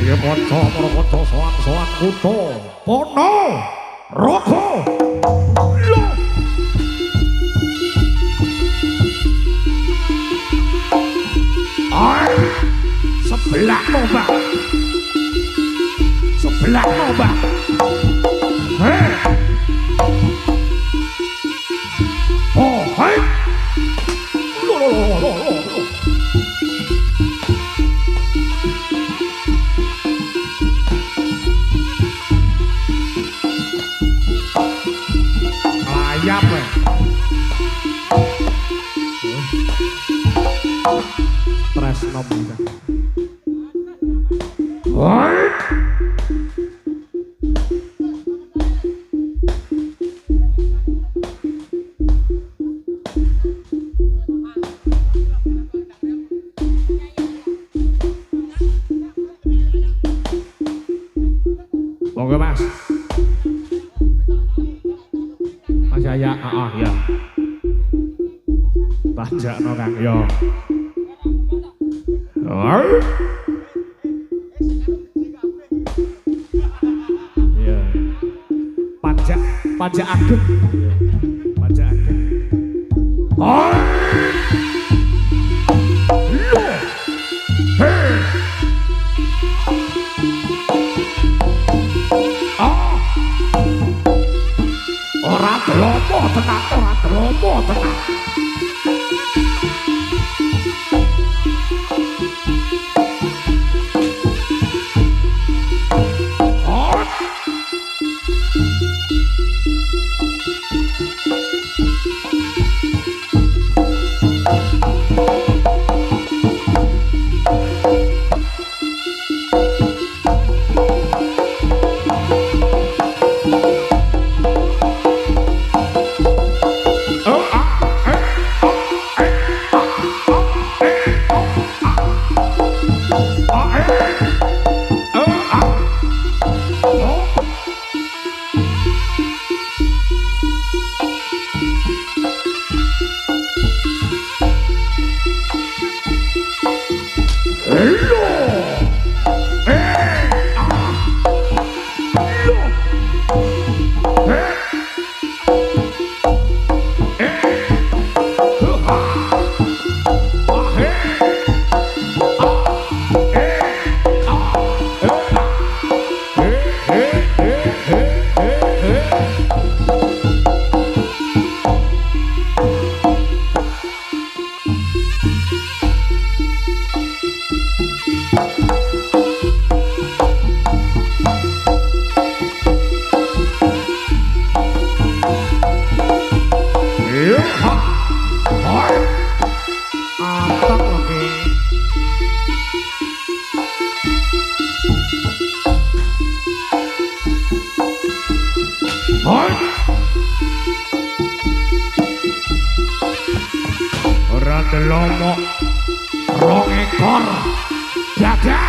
Jaya Panca Prapada sowan-sowan kutha Ponorogo. Ai sebelah Mbak. Sebelah Mbak. Hei. Oh, hai. Loh. Ayam Tresno bisa. Hai. Monggo Mas. Mas Yaya, ya. Panjakno Kang yo. Iya. Pajak ageng. Pajak ageng. Ora telopo tenan. Ora delomo 2 ekor dadar.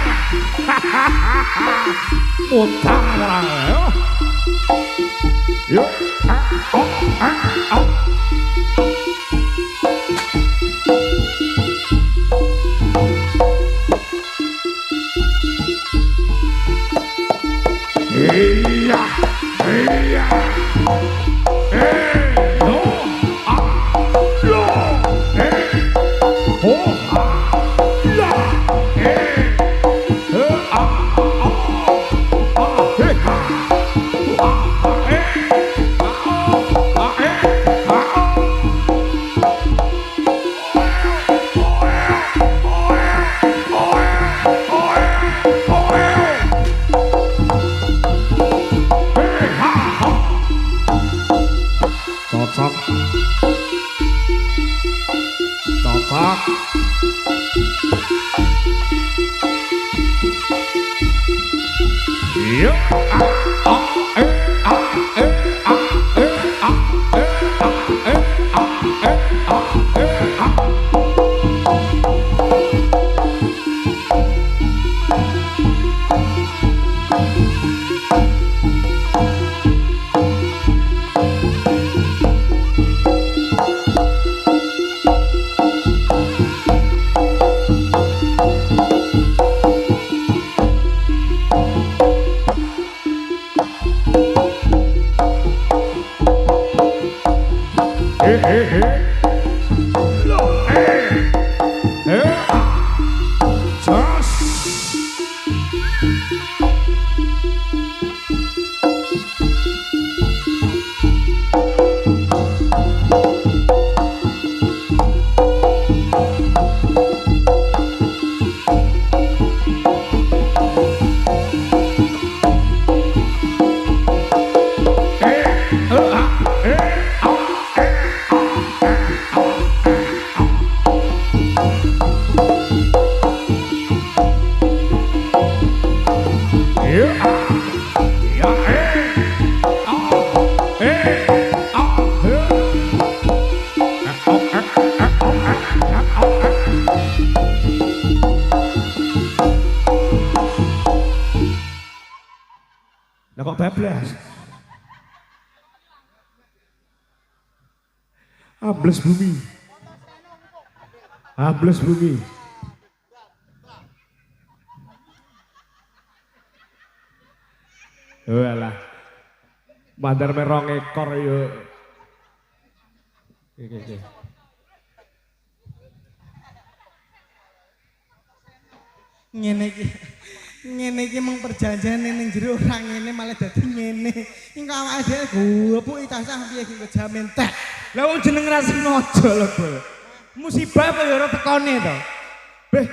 Muntang ora yo. Yo. Iya. Lah kok bablas? Ables bumi. Ables bumi. Walah. Mandar merong ekor yo. Oke. Ngene iki mung perjanjian ning jero ora ngene malah dadi ngene. Engko awake dhewe gopuk tasah piye iki jamin tek. Lah wong jeneng ra sengaja lho, Bol. Musibah apa ya ora tekone to. Beh.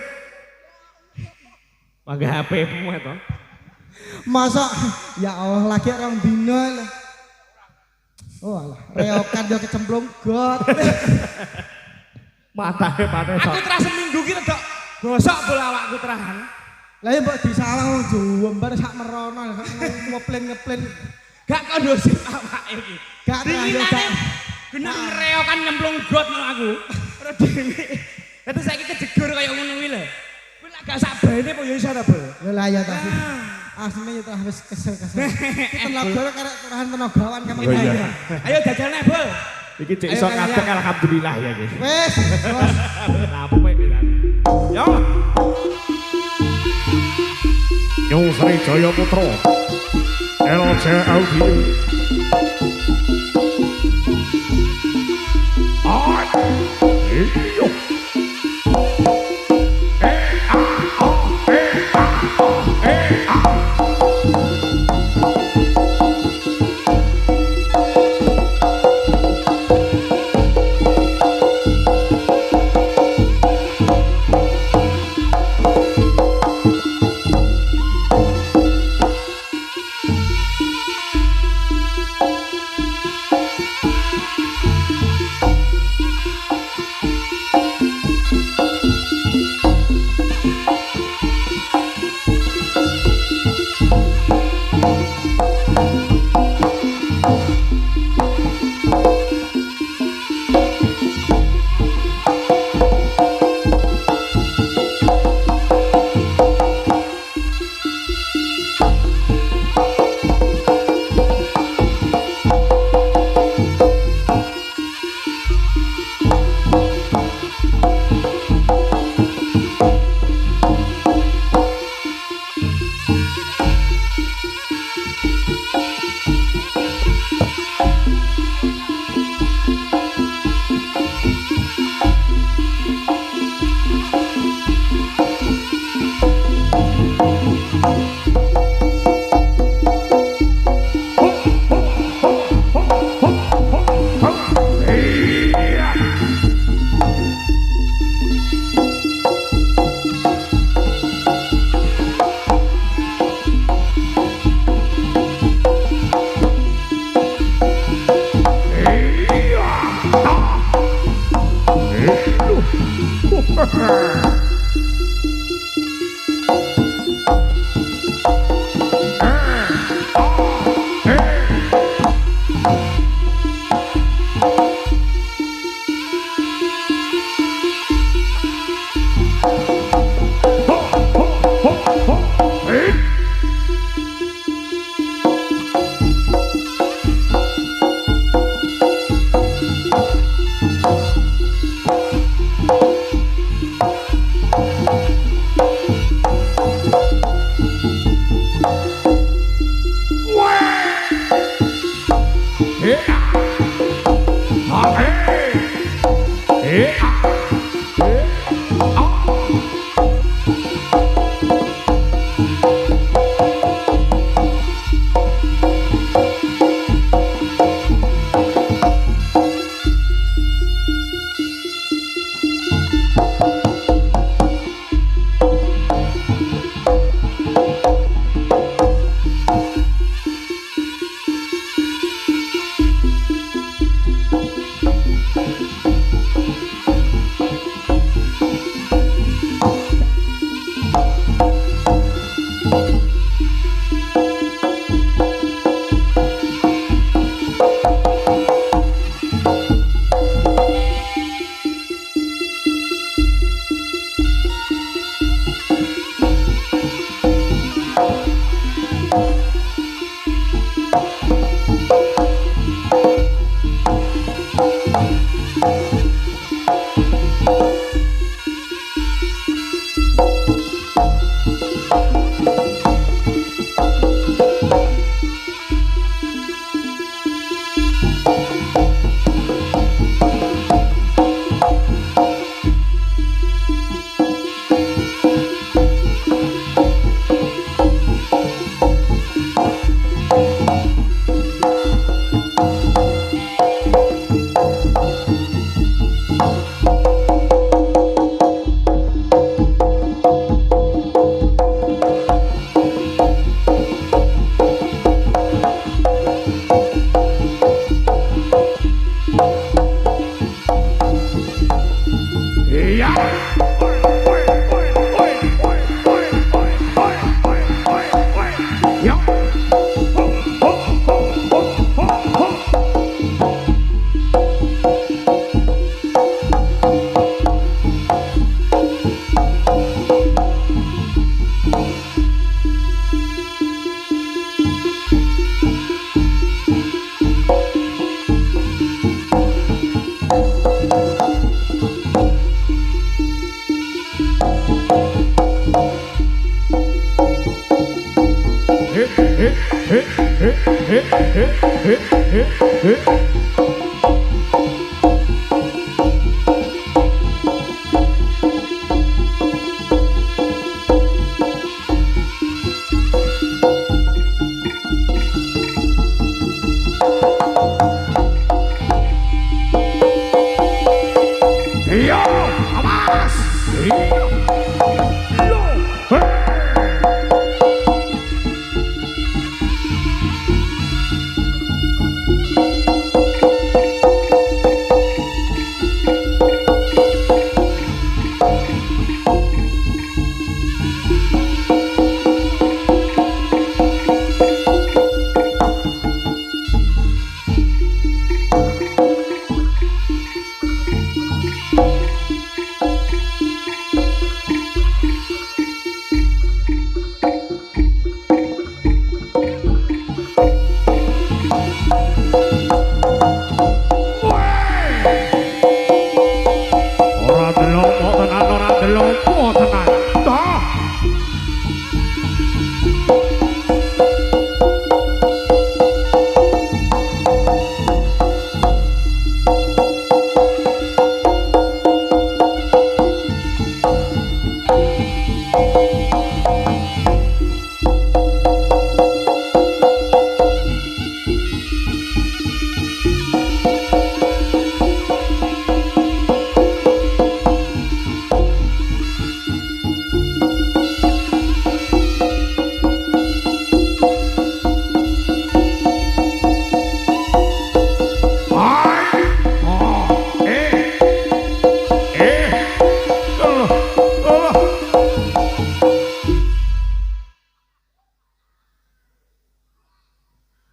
Pakai HP-mu to. Masa ya Allah lagi rong dino lho. Oh alah, reokan yo kecemplung got. Matane Aku terus seminggu ki rada gosok bol awakku terahan. Lah ya mbok disawang jombar sak merono ngeplen. Gak kondusif awake iki. Gak dinginane. Bener reokan nyemplung got nang aku. Ora dhewe. Dadi saiki kejegur kaya ngono kuwi lho. Kuwi lak gak sakbene apa ya iso ta, Bol? Lah ya ta. Asline yo telah wis kesel. Iki tenaga karek turahan tenagawan kamu. Oh, iya. Ayo jajalne, Bol. Iki cek iso ngadeg alhamdulillah ya iki. Wis, Apik pisan. Yo. Nyung Sri Jaya Putra. LJ Audio. Iyo.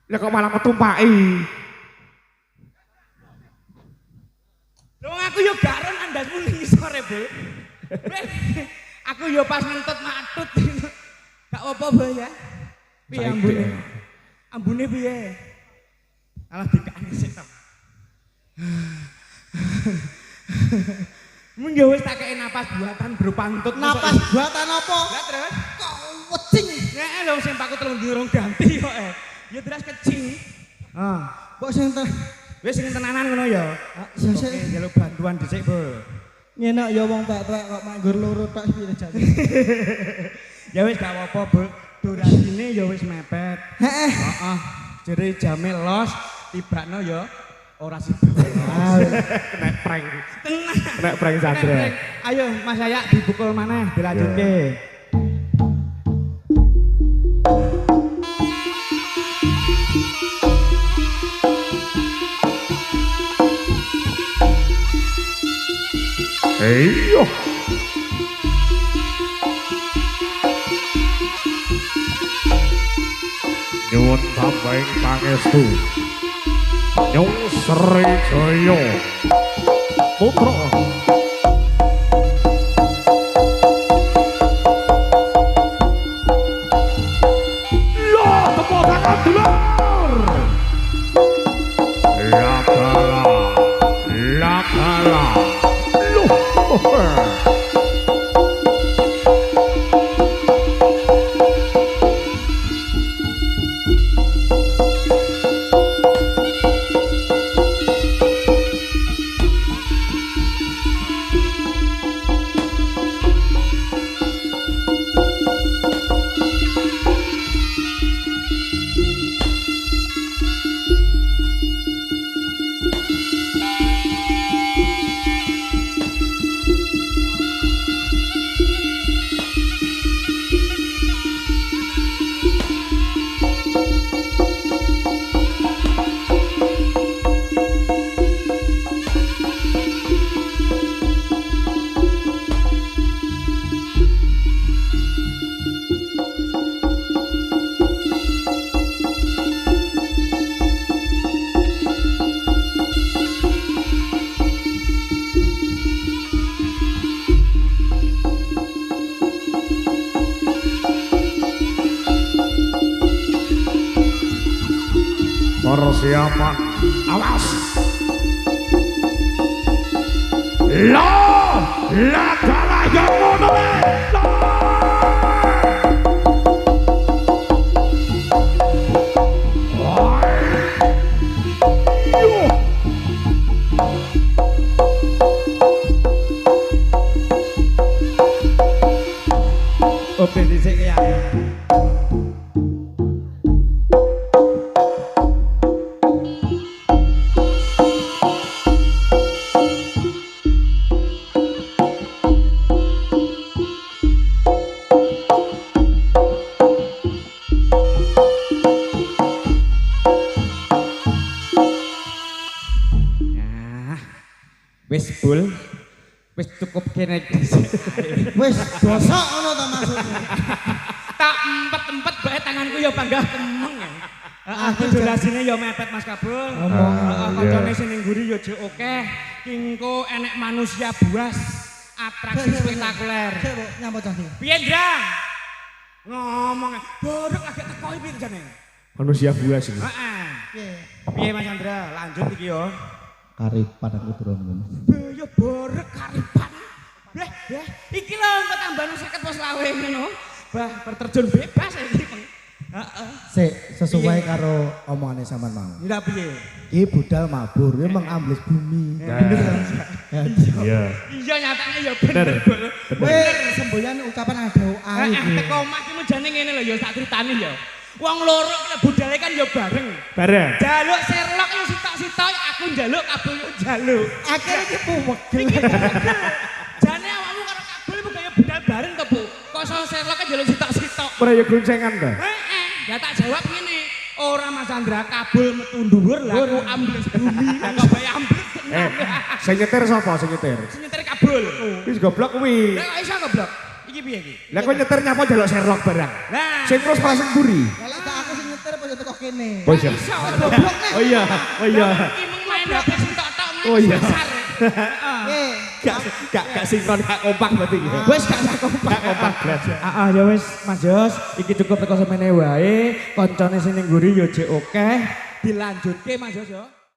Lah kok malah ketumpaki. Lho aku yo garon andasmu ning sore, Bu. Aku yo pas ngentut matut. Gak apa-apa, Bu ya. Piye ambune? Ambune piye? Alah dikane sik to. Mun yo wis tak kei napas buatan bro pantut. Napas buatan apa? Lah terus Kok wecing. nek lho sing paku telung durung ganti kok ya terus kecing. Kok sing Wis sing tenanan ngono ya. sing Oke, njaluk bantuan dhisik, Bu. nyenak ya wong tek-tek kok manggur loro tok piye jane. Ya wis gak apa-apa, Bu. Durasine ya wis mepet. Heeh. Heeh. Jere jame los tibakno ya ora sida. Kena prank. Tenang. Kena prank Sandra. Ayo Mas Ayak dibukul maneh dilanjutke. Iya. Nyuwun tambahin pangestu. Nyong Sri Jaya Putra. Ya. Persiapan. Awas. La kala yang ngono. Oke dhisik ya. Wis bul, wis cukup kene dhisik. Wis dosa ngono ta maksudnya. Tak empet-empet bae tanganku ya panggah kemeng ya. Aku jelasine ya mepet Mas Kabul. Kancane sing ning nguri ya jek akeh. Kingko enek manusia buas, atraksi spektakuler. Sik, Bu, nyambut cah iki. Piye, Ndrang? Ngomong, borok agak teko iki jane. Manusia buas ini. Heeh. Piye? Piye Mas Chandra? Lanjut iki yo. Karipan aku turun ngono. Ya borok karipan. Iki lho engko tambah 50 pos lawe ngono. Bah, berterjun bebas iki. Heeh. Sik, sesuai karo omongane sampean mau. Ndak piye? Iki budal mabur, ya mengambles bumi. Bener kan? Iya. Iya nyatane ya Bener. bener. Weh, semboyan ucapan ada ae iki. Teko omah ki mejane ngene lho ya sak critane ya. Wong loro ki budale kan ya bareng. Bareng. Jaluk Sherlock yo sitok-sitok, aku njaluk kabul yo njaluk. Akhirnya iki puwegel. Jane awakmu karo kabul iku kaya budal bareng to, Bu. Kok Sherlock kan njaluk sitok-sitok. Ora ya goncengan ta? Heeh. Ya tak jawab ngene. Ora Mas Chandra kabul metu dhuwur lah aku ambles bumi. Lah kok bae ambles. Sing nyetir sapa sing nyetir? Sing nyetir kabul. Wis goblok kuwi. Lah kok iso goblok? Iki piye iki? Lah kok nyetir nyapa njaluk Sherlock barang? Lah, Sing terus pasang buri. Kalau tak aku sing nyetir apa yo teko kene. Oh iya. iso. Goblok nih. Oh iya. Oh iya. Iki mung main HP sitok-tok Oh iya. Heeh. Gak sinkron gak kompak berarti ya. Wis gak kompak. Gak kompak blas. Heeh ya wis Mas Jos, iki cukup teko semene wae. Koncone sing ning nguri yo jek akeh. Dilanjutke Mas Jos yo.